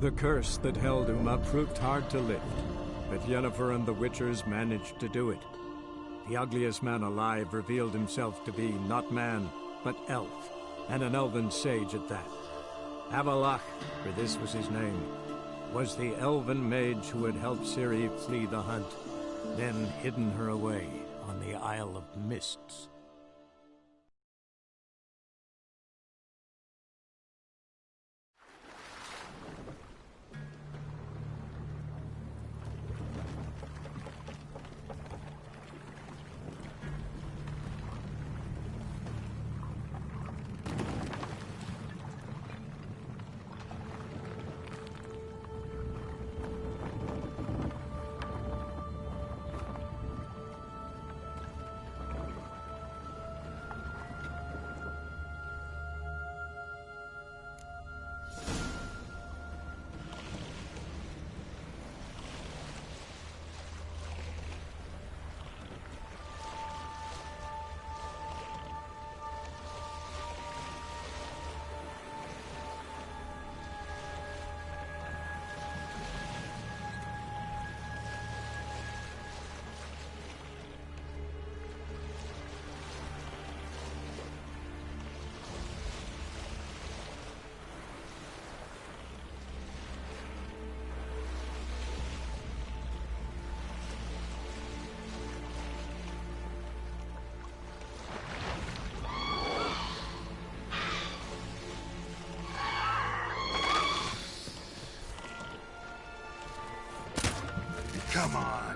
The curse that held Uma proved hard to lift, but Yennefer and the Witchers managed to do it. The ugliest man alive revealed himself to be not man, but elf, and an elven sage at that. Avalach, for this was his name, was the elven mage who had helped Ciri flee the hunt, then hidden her away on the Isle of Mists. Come on.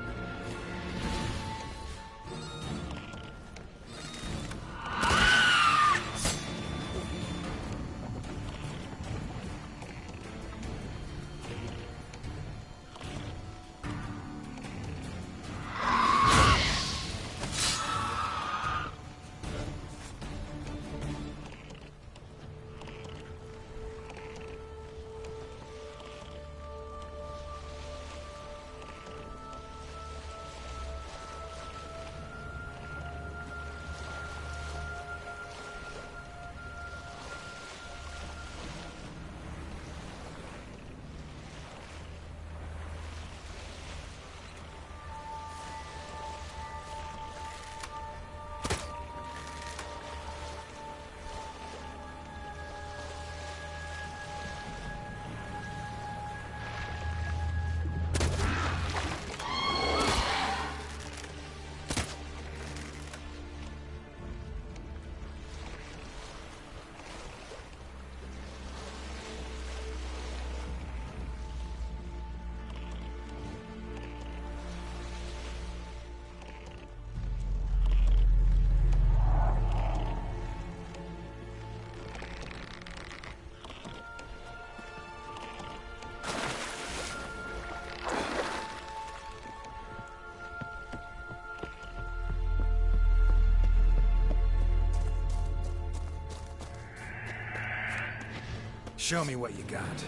Show me what you got.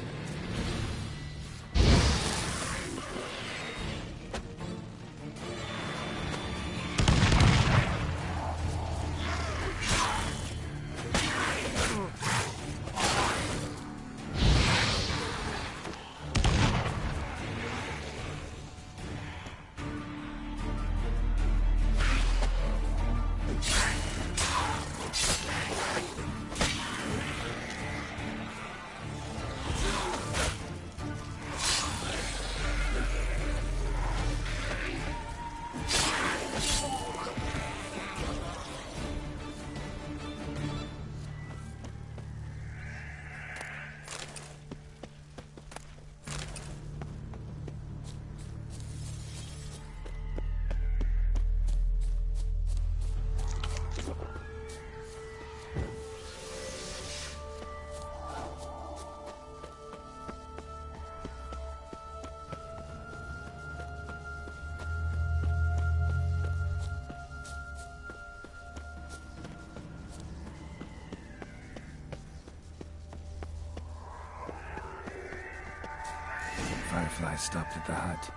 Firefly stopped at the hut.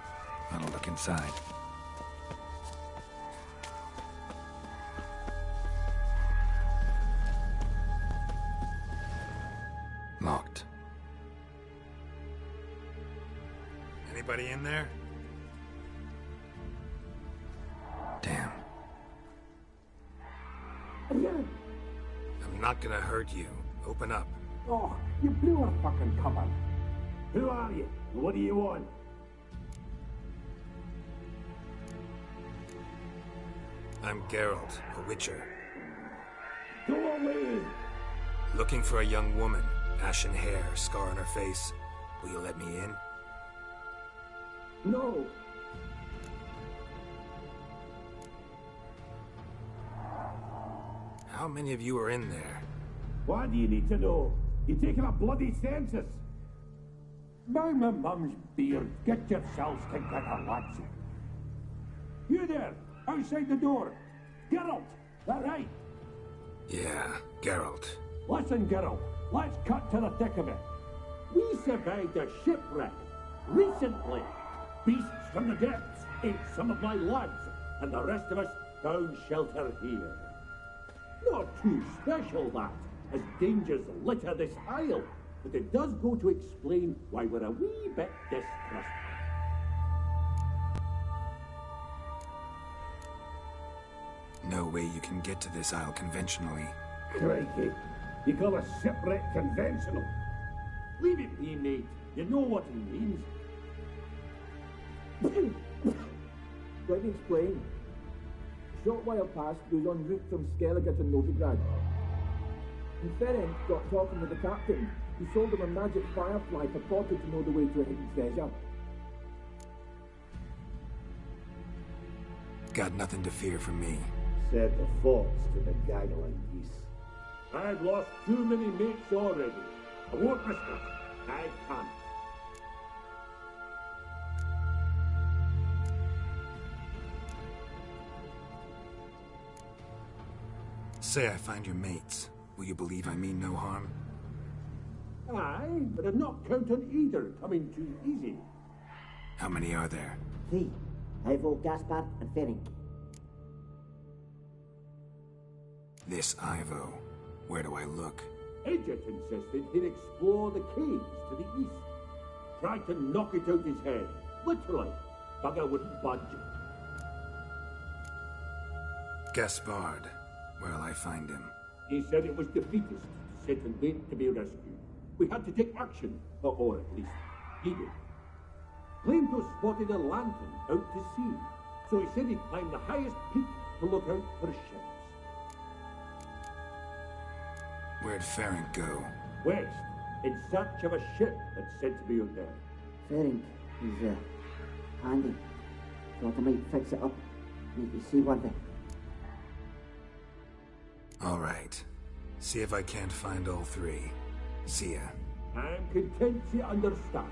I'll look inside. Locked. in there? Damn. Again. I'm not gonna hurt you. Open up. Oh, you blew our fucking cover. Who are you? What do you want? I'm Geralt, a witcher. Go away! Looking for a young woman. Ashen hair, scar on her face. Will you let me in? No. How many of you are in there? Why do you need to know? You're taking a bloody census. By my mum's beard, get yourselves together, lads. You there, outside the door. Geralt, that right? Yeah, Geralt. Listen, Geralt, let's cut to the thick of it. We survived a shipwreck recently. Beasts from the depths ate some of my lads, and the rest of us found shelter here. Not too special, that, as dangers litter this isle, but it does go to explain why we're a wee bit distrustful. No way you can get to this isle conventionally. Crikey, you call a shipwreck conventional? Leave it be, mate. You know what he means. Let me explain. A short while past, we was en route from Skellige to Novigrad. And Ferenc got talking with the captain, who sold him a magic firefly purported to know the way to a hidden treasure. Got nothing to fear from me. Said the fox to the gaggling geese. I've lost too many mates already. I won't risk it. I can't. Say I find your mates. Will you believe I mean no harm? Aye, but I'm not counting either coming too easy. How many are there? 3. Ivo, Gaspard, and Ferenc. This Ivo. Where do I look? Edget insisted he'd explore the caves to the east. Tried to knock it out his head. Literally. Bugger wouldn't budge. Gaspard. Where'll I find him? He said it was defeatist, sit and wait to be rescued. We had to take action, or at least he did. Claimed to have spotted a lantern out to sea, so he said he'd climb the highest peak to look out for ships. Where'd Ferenc go? West, in search of a ship that's said to be out there. Ferenc is handy. Thought I might fix it up, make you see one thing. All right. See if I can't find all 3. See ya. I'm content you understand.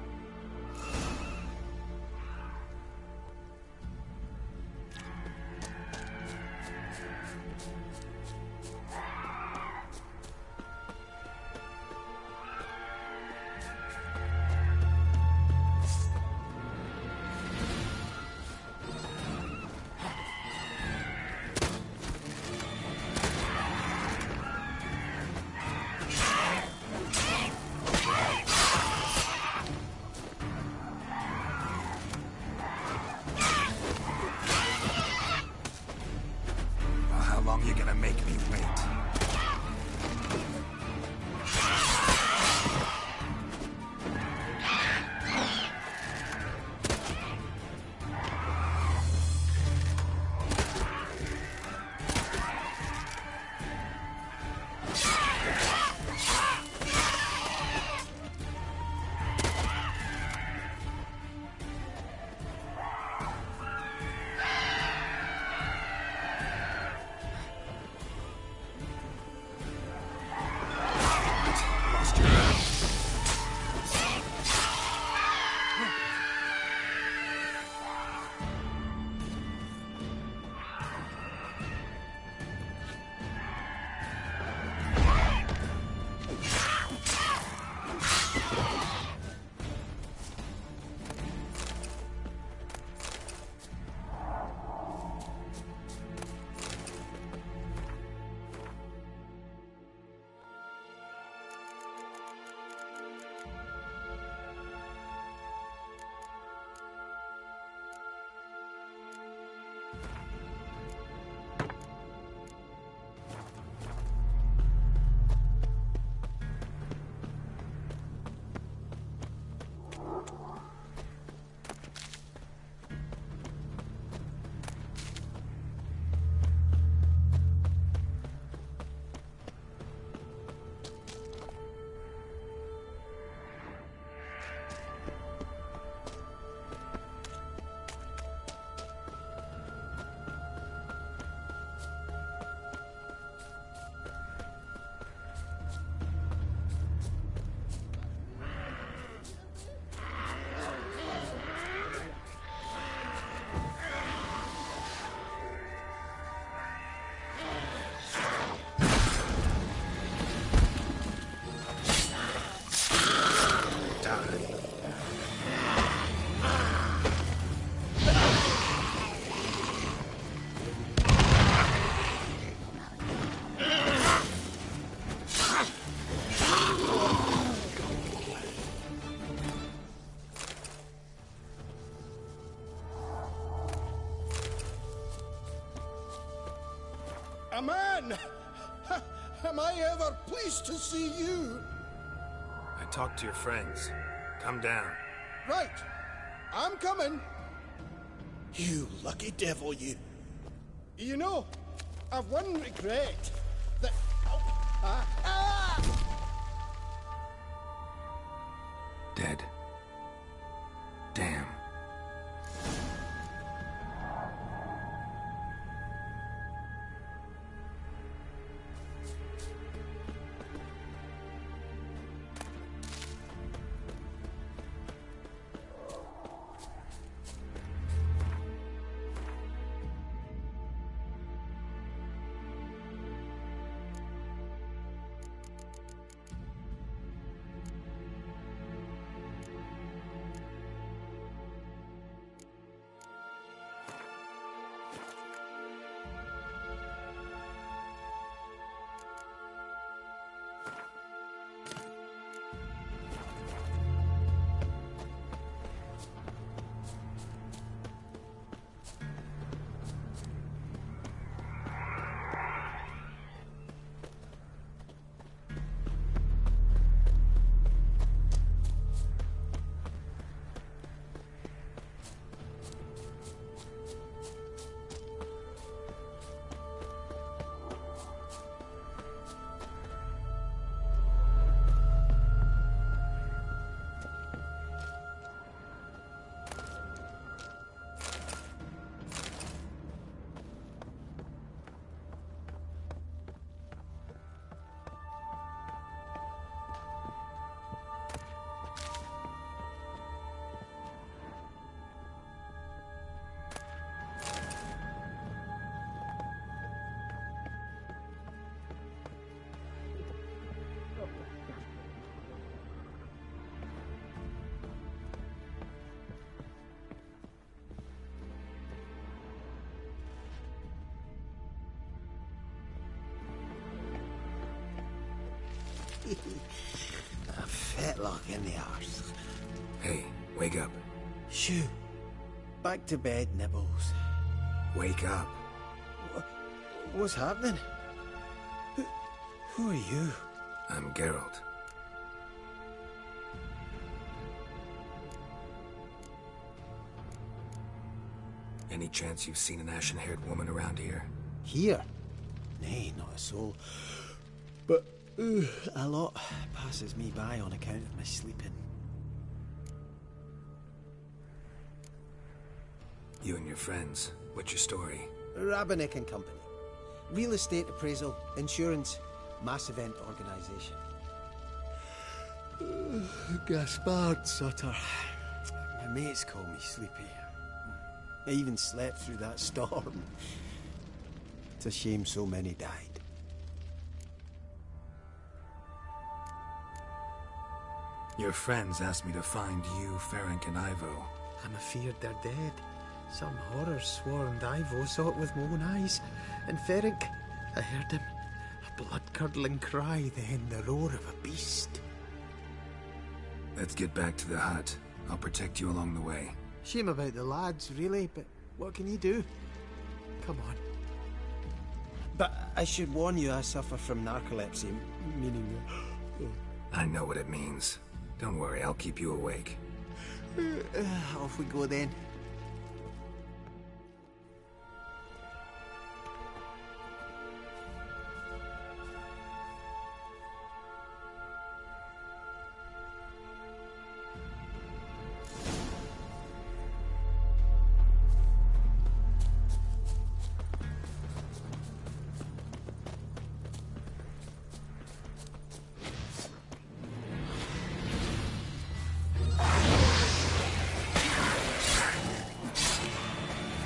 A man! Am I ever pleased to see you? I talked to your friends. Come down. Right. I'm coming. You lucky devil, you. You know, I've one regret. That... Dead. Damn. A fetlock in the arse. Hey, wake up. Shoo. Back to bed, Nibbles. Wake up. What's happening? Who are you? I'm Geralt. Any chance you've seen an ashen-haired woman around here? Here? Nay, not a soul. But a lot passes me by on account of my sleeping. You and your friends, what's your story? Rabbinick and Company. Real estate appraisal, insurance, mass event organisation. Gaspard Sutter. My mates call me Sleepy. I even slept through that storm. It's a shame so many died. Your friends asked me to find you, Ferenc, and Ivo. I'm afeard they're dead. Some horror swarmed Ivo, saw it with my own eyes. And Ferenc, I heard him. A blood-curdling cry, then the roar of a beast. Let's get back to the hut. I'll protect you along the way. Shame about the lads, really, but what can you do? Come on. But I should warn you, I suffer from narcolepsy, meaning... I know what it means. Don't worry, I'll keep you awake. Off we go then.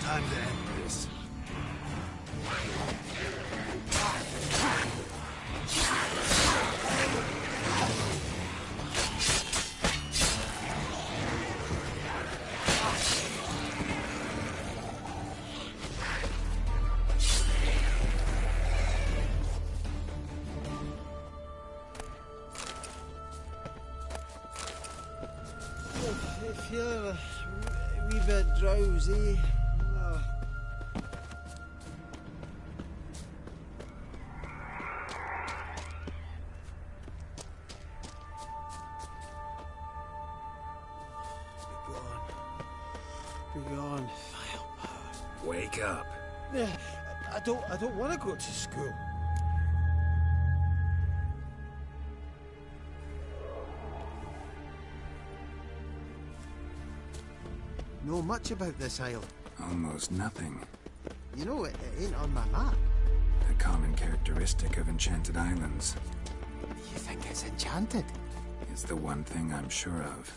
Time to end this. I feel a wee bit drowsy. gone. Vile power. Wake up. I don't want to go to school. Know much about this isle? Almost nothing. You know, it ain't on my map. A common characteristic of enchanted islands. You think it's enchanted? It's the one thing I'm sure of.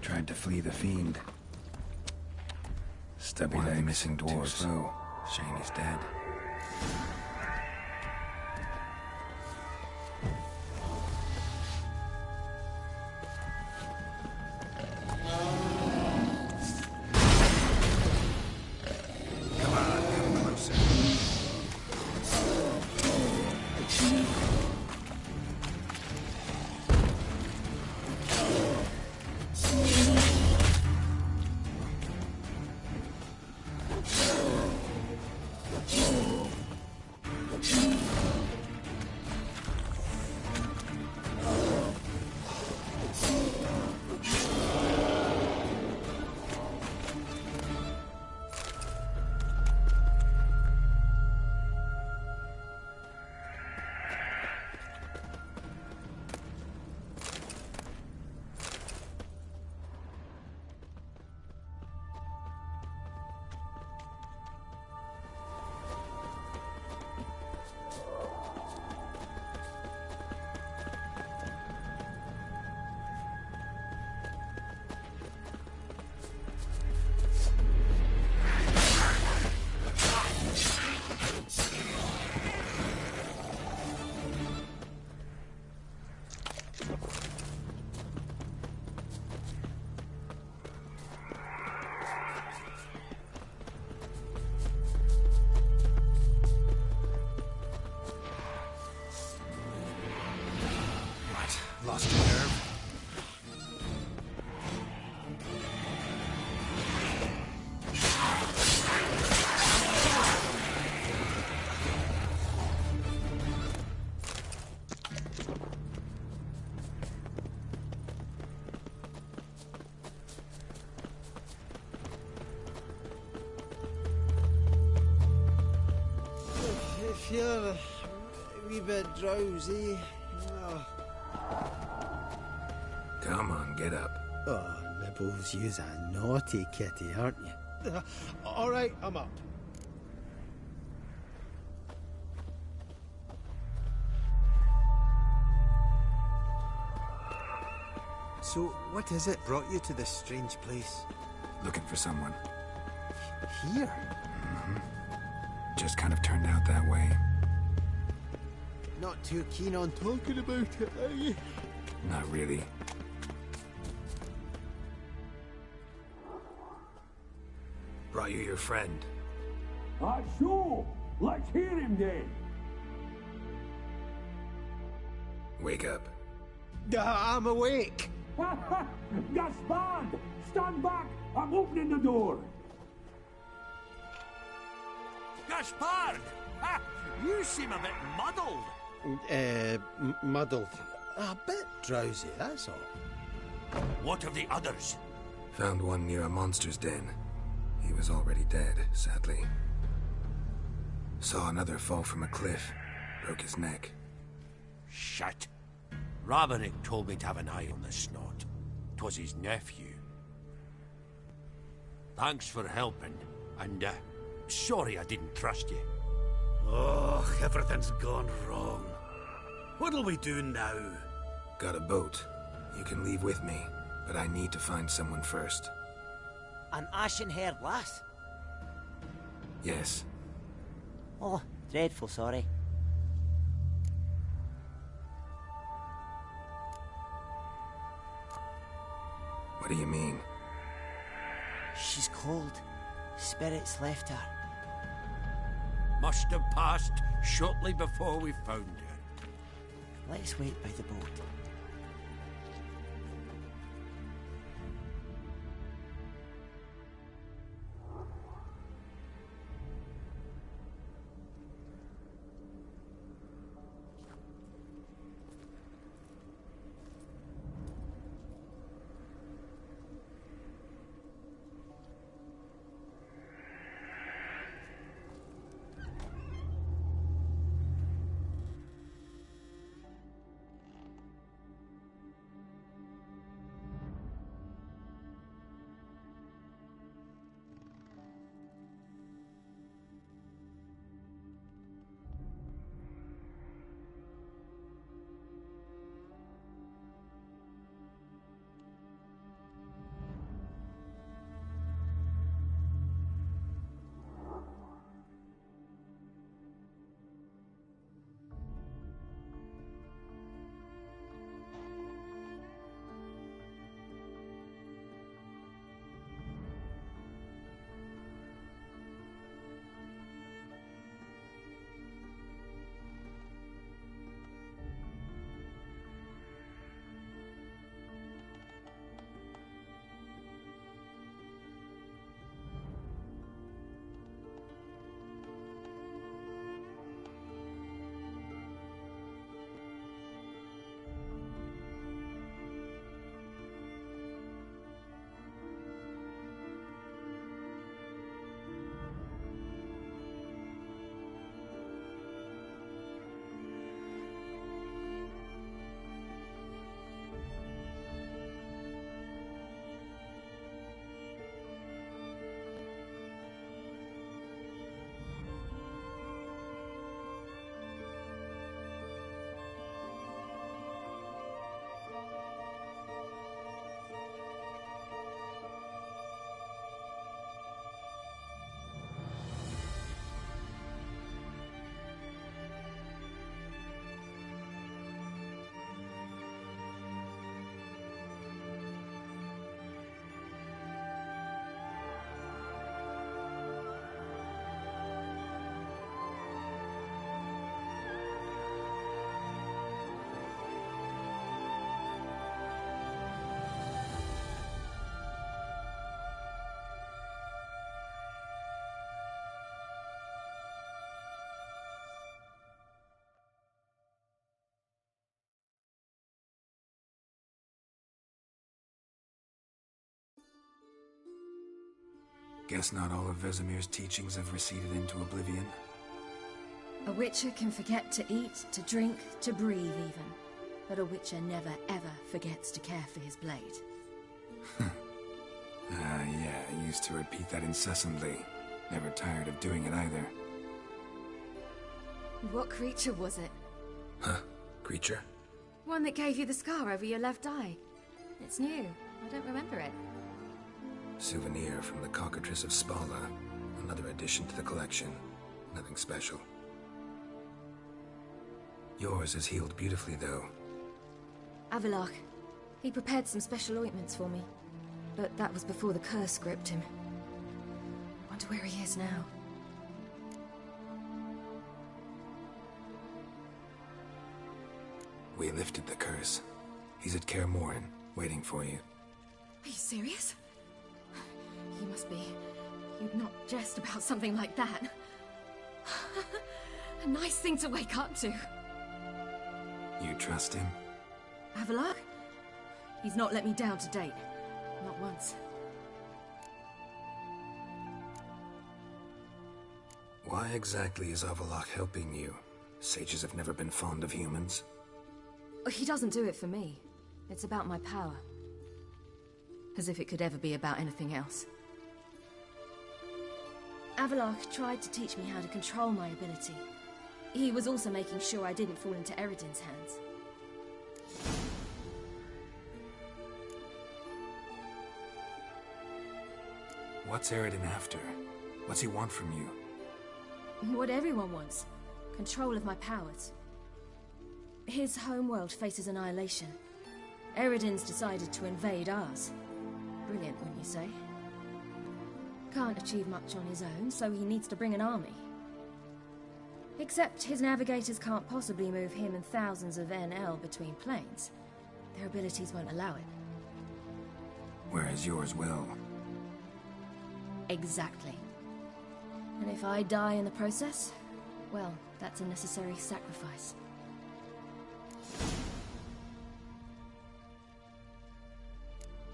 Tried to flee the fiend. Stubby leg missing dwarves. Shane is dead. Come on, come closer. feel a wee bit drowsy. Oh. Come on, get up. Oh, Nibbles, you's a naughty kitty, aren't you? All right, I'm up. So, what is it brought you to this strange place? Looking for someone. Here? Just kind of turned out that way. Not too keen on talking about it, are you? Not really. Brought you your friend. Sure. Let's hear him then. Wake up. I'm awake. Gaspard! Stand back! I'm opening the door! Gaspard! Ha! You seem a bit muddled. Muddled. A bit drowsy, that's all. What of the others? Found one near a monster's den. He was already dead, sadly. Saw another fall from a cliff. Broke his neck. Shit. Ramarick told me to have an eye on the snot. 'Twas his nephew. Thanks for helping, and sorry I didn't trust you. Oh, everything's gone wrong. What'll we do now? Got a boat. You can leave with me, but I need to find someone first. An ashen-haired lass? Yes. Oh, dreadful sorry. What do you mean? She's cold. Spirits left her. Must have passed shortly before we found her. Let's wait by the boat. Guess not all of Vesemir's teachings have receded into oblivion. A witcher can forget to eat, to drink, to breathe even. But a witcher never ever forgets to care for his blade. Yeah, I used to repeat that incessantly. Never tired of doing it either. What creature was it? Huh? Creature? One that gave you the scar over your left eye. It's new. I don't remember it. Souvenir from the Cockatrice of Spala. Another addition to the collection. Nothing special. Yours is healed beautifully, though. Avallac'h. He prepared some special ointments for me. But that was before the curse gripped him. Wonder where he is now. We lifted the curse. He's at Kaer Morhen, waiting for you. Are you serious? You must be. You'd not jest about something like that. A nice thing to wake up to. You trust him? Avallac'h? He's not let me down to date. Not once. Why exactly is Avallac'h helping you? Sages have never been fond of humans. He doesn't do it for me. It's about my power. As if it could ever be about anything else. Avallac'h tried to teach me how to control my ability. He was also making sure I didn't fall into Eredin's hands. What's Eredin after? What's he want from you? What everyone wants. Control of my powers. His homeworld faces annihilation. Eredin's decided to invade ours. Brilliant, wouldn't you say? Can't achieve much on his own, so he needs to bring an army. Except his navigators can't possibly move him and thousands of NL between planes. Their abilities won't allow it. Whereas yours will. Exactly. And if I die in the process, well, that's a necessary sacrifice.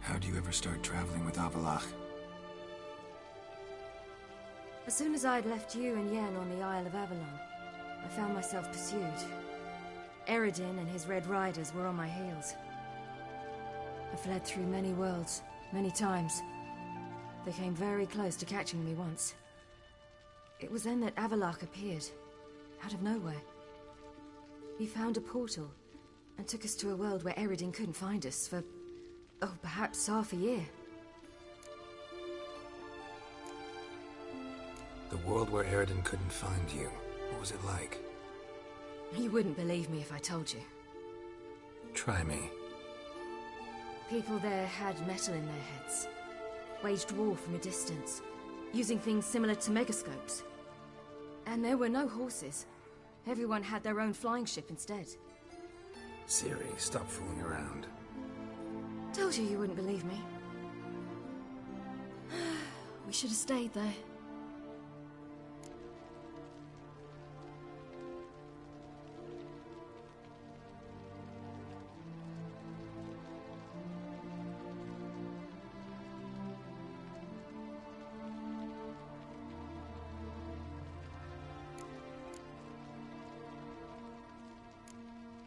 How'd you ever start traveling with Avallac'h? As soon as I'd left you and Yen on the Isle of Avalon, I found myself pursued. Eredin and his Red Riders were on my heels. I fled through many worlds, many times. They came very close to catching me once. It was then that Avallac'h appeared, out of nowhere. He found a portal, and took us to a world where Eredin couldn't find us for, oh, perhaps half a year. The world where Eredin couldn't find you. What was it like? You wouldn't believe me if I told you. Try me. People there had metal in their heads. Waged war from a distance, using things similar to megascopes. And there were no horses. Everyone had their own flying ship instead. Ciri, stop fooling around. Told you you wouldn't believe me. We should have stayed there.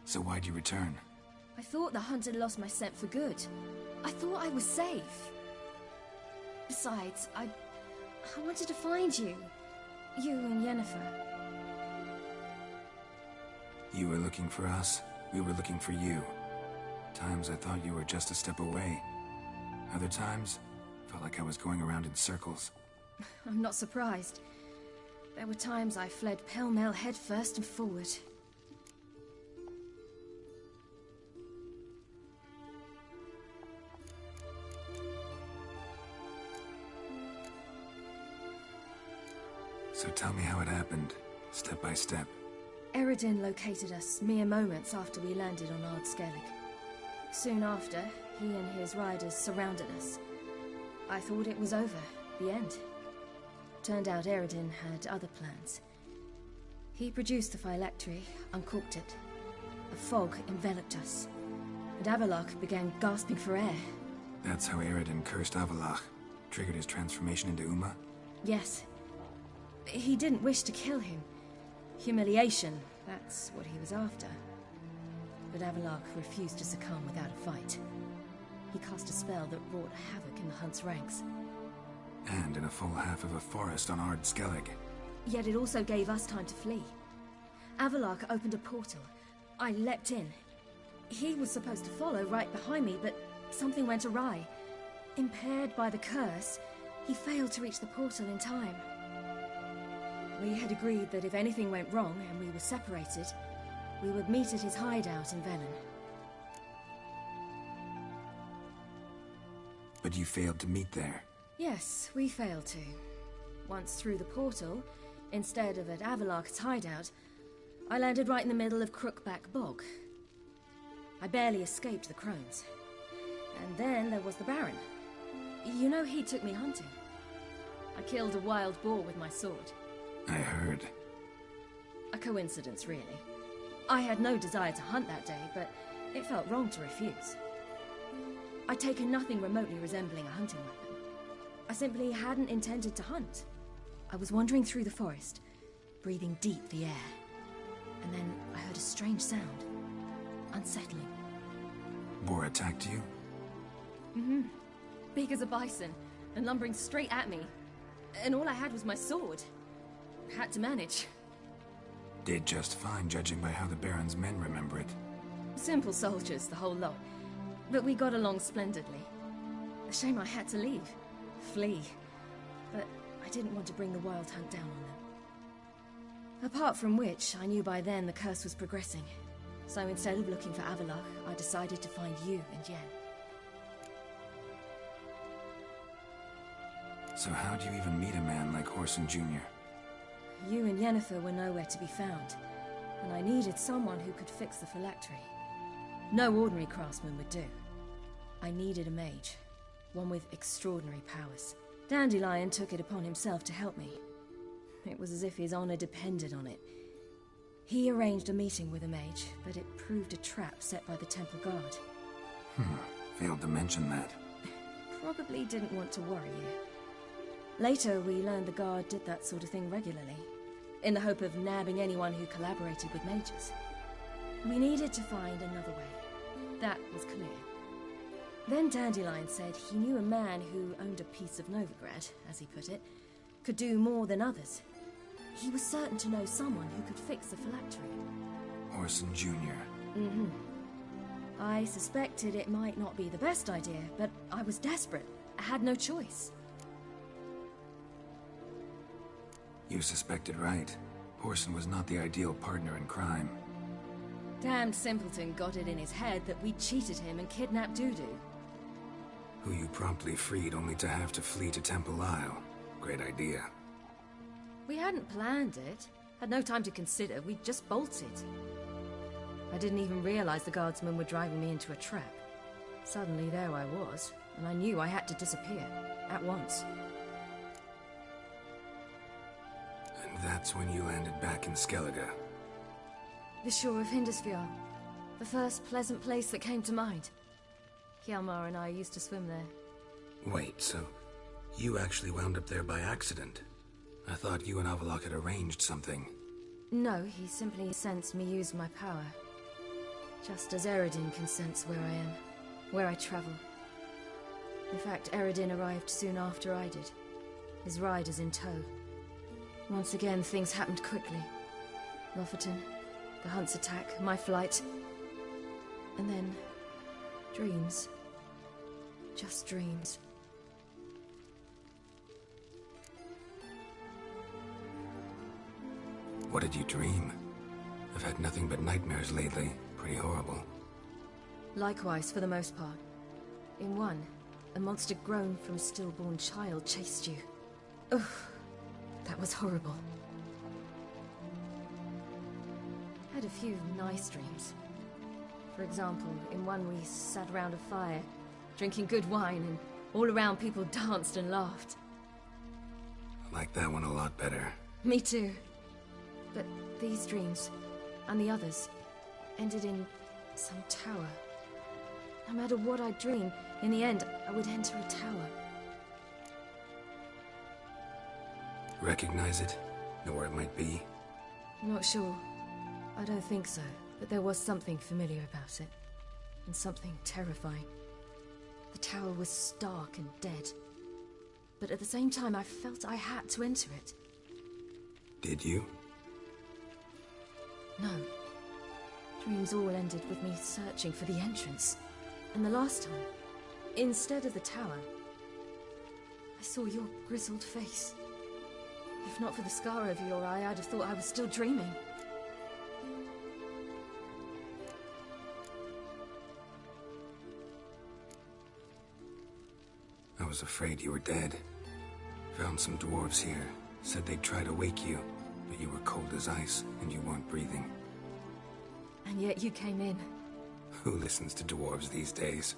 So why'd you return? I thought the hunt had lost my scent for good. I thought I was safe. Besides, I wanted to find you. You and Yennefer. You were looking for us. We were looking for you. Times I thought you were just a step away. Other times, felt like I was going around in circles. I'm not surprised. There were times I fled pell-mell head first and forward. So tell me how it happened, step by step. Eredin located us mere moments after we landed on Ard Skellig. Soon after, he and his riders surrounded us. I thought it was over, the end. Turned out Eredin had other plans. He produced the phylactery, uncorked it. A fog enveloped us, and Avallac'h began gasping for air. That's how Eredin cursed Avallac'h, triggered his transformation into Uma? Yes. He didn't wish to kill him. Humiliation, that's what he was after. But Avalok refused to succumb without a fight. He cast a spell that wrought havoc in the hunt's ranks. And in a full half of a forest on Ard Skellig. Yet it also gave us time to flee. Avalok opened a portal. I leapt in. He was supposed to follow right behind me, but something went awry. Impaired by the curse, he failed to reach the portal in time. We had agreed that if anything went wrong and we were separated, we would meet at his hideout in Venom. But you failed to meet there. Yes, we failed to. Once through the portal, instead of at Avalok's hideout, I landed right in the middle of Crookback Bog. I barely escaped the crones. And then there was the Baron. You know, he took me hunting. I killed a wild boar with my sword. I heard. A coincidence, really. I had no desire to hunt that day, but it felt wrong to refuse. I'd taken nothing remotely resembling a hunting weapon. I simply hadn't intended to hunt. I was wandering through the forest, breathing deep the air. And then I heard a strange sound. Unsettling. Boar attacked you? Mm-hmm. Big as a bison, and lumbering straight at me. And all I had was my sword. Had to manage. Did just fine, judging by how the Baron's men remember it. Simple soldiers, the whole lot. But we got along splendidly. A shame I had to leave. Flee. But I didn't want to bring the wild hunt down on them. Apart from which, I knew by then the curse was progressing. So instead of looking for Avalok, I decided to find you and Yen. So how'd you even meet a man like Whoreson Jr.? You and Yennefer were nowhere to be found, and I needed someone who could fix the phylactery. No ordinary craftsman would do. I needed a mage, one with extraordinary powers. Dandelion took it upon himself to help me. It was as if his honor depended on it. He arranged a meeting with a mage, but it proved a trap set by the temple guard. Failed to mention that. Probably didn't want to worry you. Later, we learned the guard did that sort of thing regularly, in the hope of nabbing anyone who collaborated with mages. We needed to find another way. That was clear. Then Dandelion said he knew a man who owned a piece of Novigrad, as he put it, could do more than others. He was certain to know someone who could fix the phylactery. Whoreson Jr. Mm-hmm. I suspected it might not be the best idea, but I was desperate. I had no choice. You suspected right. Whoreson was not the ideal partner in crime. Damned simpleton got it in his head that we cheated him and kidnapped Dudu. Who you promptly freed only to have to flee to Temple Isle. Great idea. We hadn't planned it. Had no time to consider. We just bolted. I didn't even realize the guardsmen were driving me into a trap. Suddenly there I was, and I knew I had to disappear. At once. And that's when you landed back in Skellige. The shore of Hindisfjord. The first pleasant place that came to mind. Hjalmar and I used to swim there. Wait, so you actually wound up there by accident? I thought you and Avalok had arranged something. No, he simply sensed me use my power. Just as Eredin can sense where I am, where I travel. In fact, Eredin arrived soon after I did, his riders in tow. Once again, things happened quickly. Lofoten, the hunt's attack, my flight. And then, dreams. Just dreams. What did you dream? I've had nothing but nightmares lately. Pretty horrible. Likewise, for the most part. In one, a monster grown from a stillborn child chased you. Ugh, that was horrible. I had a few nice dreams. For example, in one we sat around a fire, drinking good wine, and all around people danced and laughed. I like that one a lot better. Me too. But these dreams, and the others, ended in some tower. No matter what I dream, in the end, I would enter a tower. Recognize it? Know where it might be? Not sure. I don't think so. But there was something familiar about it. And something terrifying. The tower was stark and dead. But at the same time, I felt I had to enter it. Did you? No. Dreams all ended with me searching for the entrance. And the last time, instead of the tower, I saw your grizzled face. If not for the scar over your eye, I'd have thought I was still dreaming. I was afraid you were dead. Found some dwarves here. Said they'd try to wake you, but you were cold as ice and you weren't breathing. And yet you came in. Who listens to dwarves these days?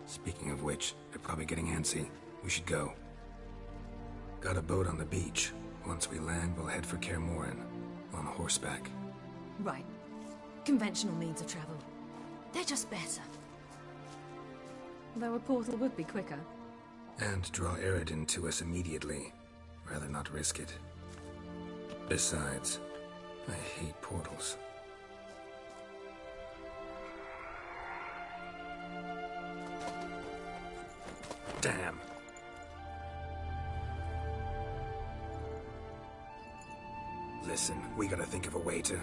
Speaking of which, they're probably getting antsy. We should go. Got a boat on the beach. Once we land, we'll head for Kaer Morhen. On horseback. Right. Conventional means of travel. They're just better. Though a portal would be quicker. And draw Eredin to us immediately. Rather not risk it. Besides, I hate portals. Damn. Listen, we gotta think of a way to...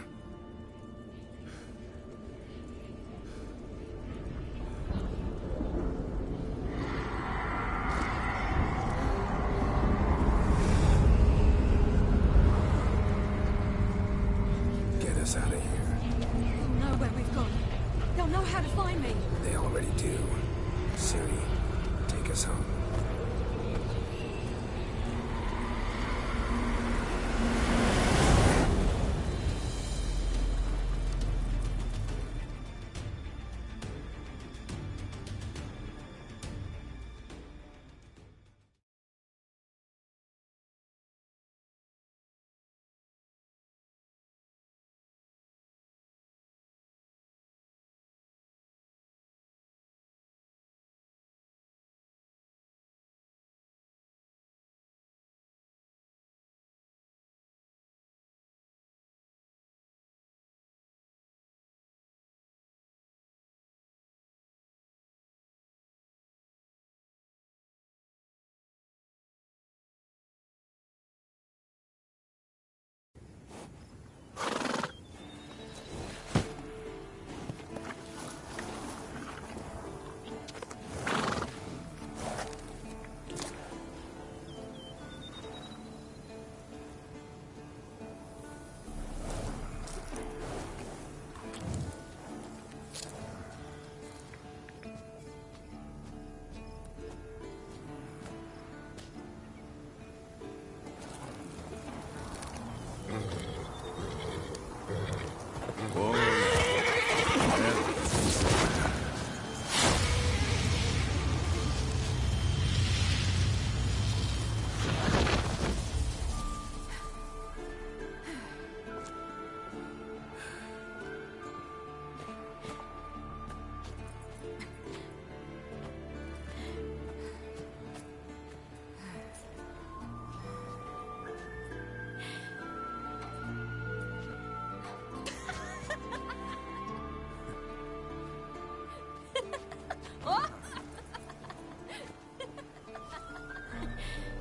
get us out of here. They'll know where we've gone. They'll know how to find me. They already do. Ciri, take us home.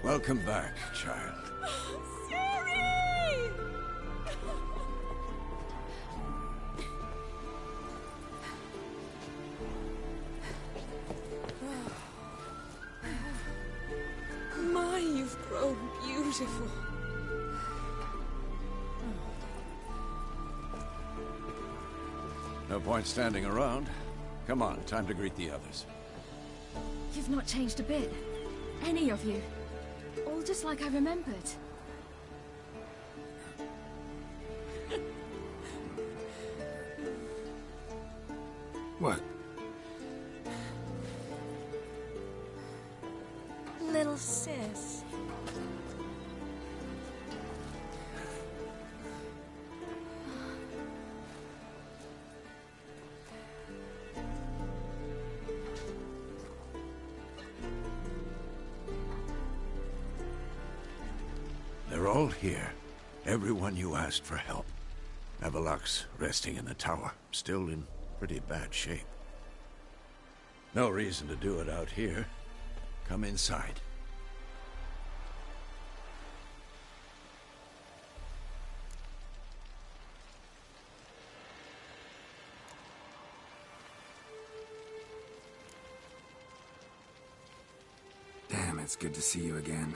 Welcome back, child. Ciri! My, you've grown beautiful. No point standing around. Come on, time to greet the others. You've not changed a bit. Any of you. All just like I remembered. What? Little sis. They're all here. Everyone you asked for help. Avalok's resting in the tower, still in pretty bad shape. No reason to do it out here. Come inside. Damn, it's good to see you again.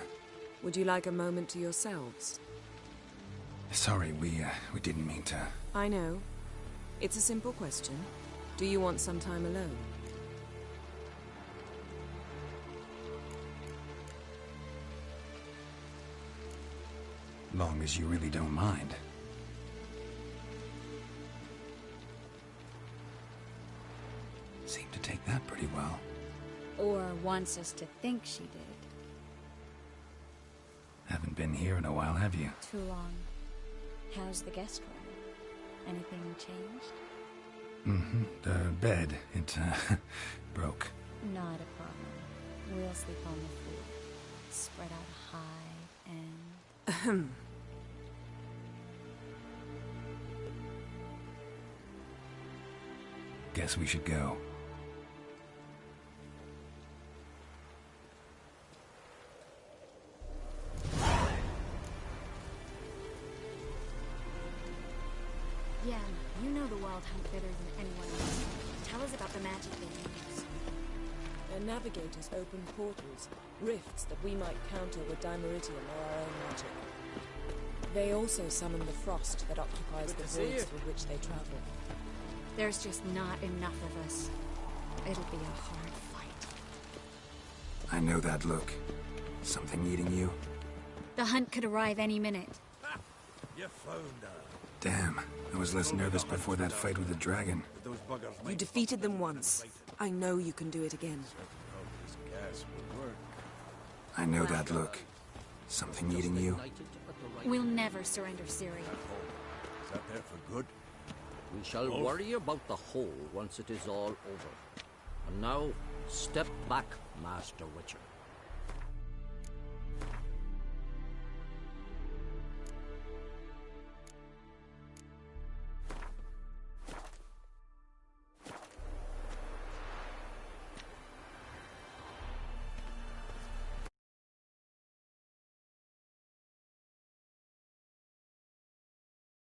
Would you like a moment to yourselves? Sorry, we didn't mean to... I know. It's a simple question. Do you want some time alone? Long as you really don't mind. Seemed to take that pretty well. Or wants us to think she did. Haven't been here in a while, have you? Too long. How's the guest room? Anything changed? Mm-hmm. The bed, it, broke. Not a problem. We'll sleep on the floor. Spread out high and... Guess we should go. Yeah, you know the Wild Hunt better than anyone else. Tell us about the magic they use. Their navigators open portals, rifts that we might counter with Dimeridium or our own magic. They also summon the frost that occupies the voids through which they travel. There's just not enough of us. It'll be a hard fight. I know that look. Something eating you? The hunt could arrive any minute. You found her. Damn, I was less nervous before that fight with the dragon. You defeated them once. I know you can do it again. I know that look. Something eating you? We'll never surrender Ciri. Is that there for good? We shall worry about the whole once it is all over. And now, step back, Master Witcher.